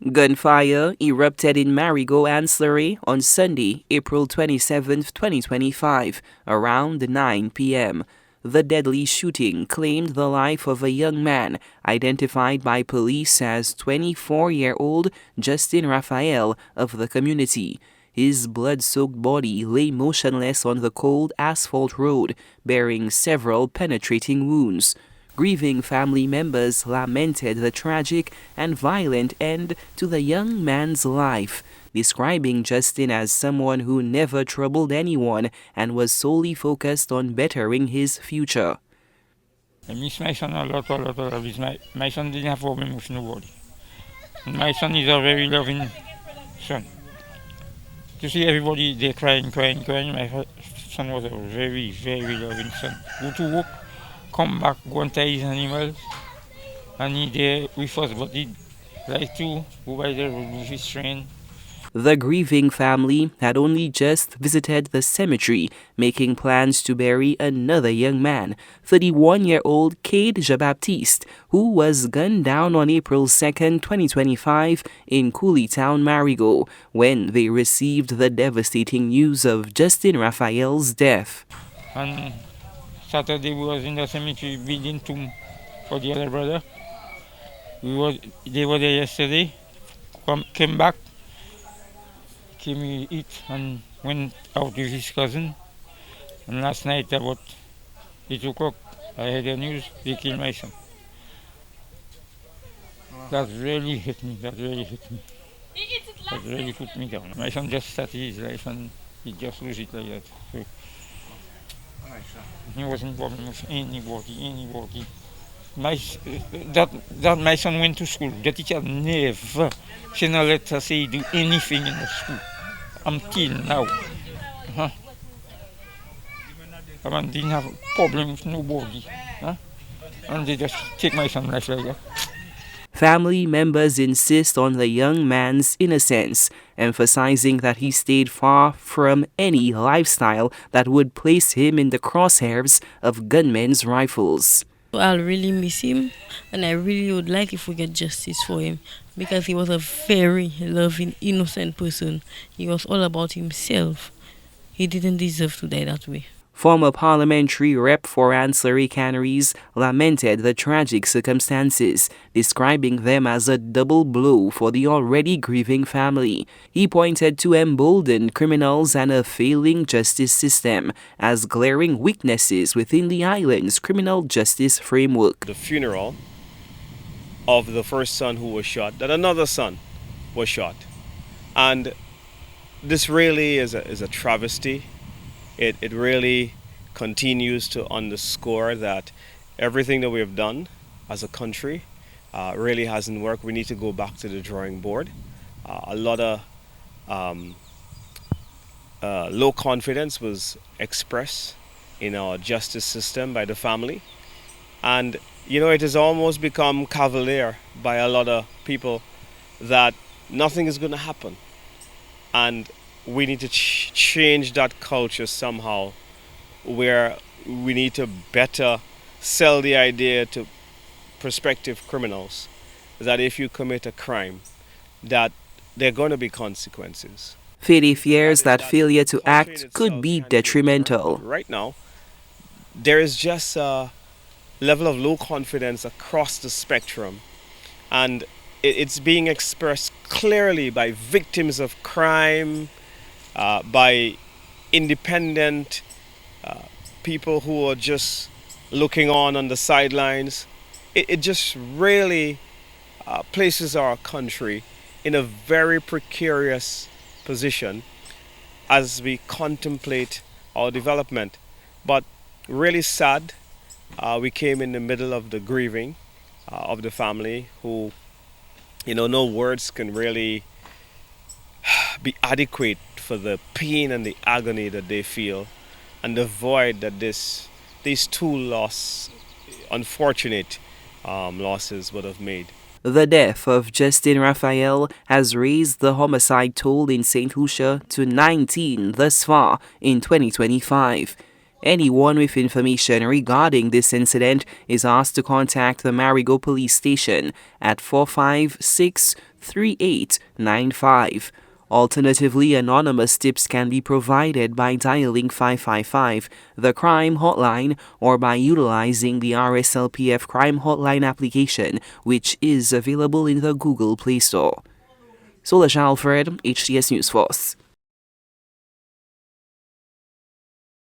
Gunfire erupted in Marigot ancillary on Sunday, April 27, 2025, around 9 p.m. The deadly shooting claimed the life of a young man identified by police as 24-year-old Justin Raphael of the community. His blood-soaked body lay motionless on the cold asphalt road, bearing several penetrating wounds. Grieving family members lamented the tragic and violent end to the young man's life, describing Justin as someone who never troubled anyone and was solely focused on bettering his future. I miss my son a lot. My son didn't have problem with nobody. And my son is a very loving son. To see everybody there crying, my son was a very, very loving son. Go to work, come back, go and tie his animals, and he there with us, but he like to go by there with his train. The grieving family had only just visited the cemetery, making plans to bury another young man, 31-year-old Cade Jean-Baptiste, who was gunned down on April 2, 2025 in Cooleytown, Marigot, when they received the devastating news of Justin Raphael's death. And Saturday we was in the cemetery building tomb for the other brother. They were there yesterday, came back, came eat and went out with his cousin. And last night about 8 o'clock I heard the news, they killed my son. That really hit me, that really put me down. My son just started his life and he just lose it like that. So he wasn't problem with anybody. That my son went to school. The teacher never sent a letter say do anything in the school until now. I didn't have a problem with nobody. And they just take my son life like that. Family members insist on the young man's innocence, emphasizing that he stayed far from any lifestyle that would place him in the crosshairs of gunmen's rifles. I'll really miss him, and I really would like if we get justice for him, because he was a very loving, innocent person. He was all about himself. He didn't deserve to die that way. Former parliamentary rep for ancillary canneries lamented the tragic circumstances, describing them as a double blow for the already grieving family. He pointed to emboldened criminals and a failing justice system as glaring weaknesses within the island's criminal justice framework. The funeral of the first son who was shot, that another son was shot. And this really is a travesty. It really continues to underscore that everything that we have done as a country really hasn't worked. We need to go back to the drawing board. A lot of low confidence was expressed in our justice system by the family. And, it has almost become cavalier by a lot of people that nothing is going to happen. And we need to change that culture somehow, where we need to better sell the idea to prospective criminals that if you commit a crime, that there are going to be consequences. Fede fears that failure to act could be detrimental. Right now, there is just a level of low confidence across the spectrum, and it's being expressed clearly by victims of crime, by independent people who are just looking on the sidelines. It just really places our country in a very precarious position as we contemplate our development. But really sad, we came in the middle of the grieving of the family who, no words can really be adequate for the pain and the agony that they feel and the void that these two unfortunate losses would have made. The death of Justin Raphael has raised the homicide toll in St. Lucia to 19 thus far in 2025. Anyone with information regarding this incident is asked to contact the Marigot police station at 456 3895. Alternatively, anonymous tips can be provided by dialing 555, the crime hotline, or by utilizing the RSLPF crime hotline application, which is available in the Google Play Store. Solasha Alfred, HTS News Force.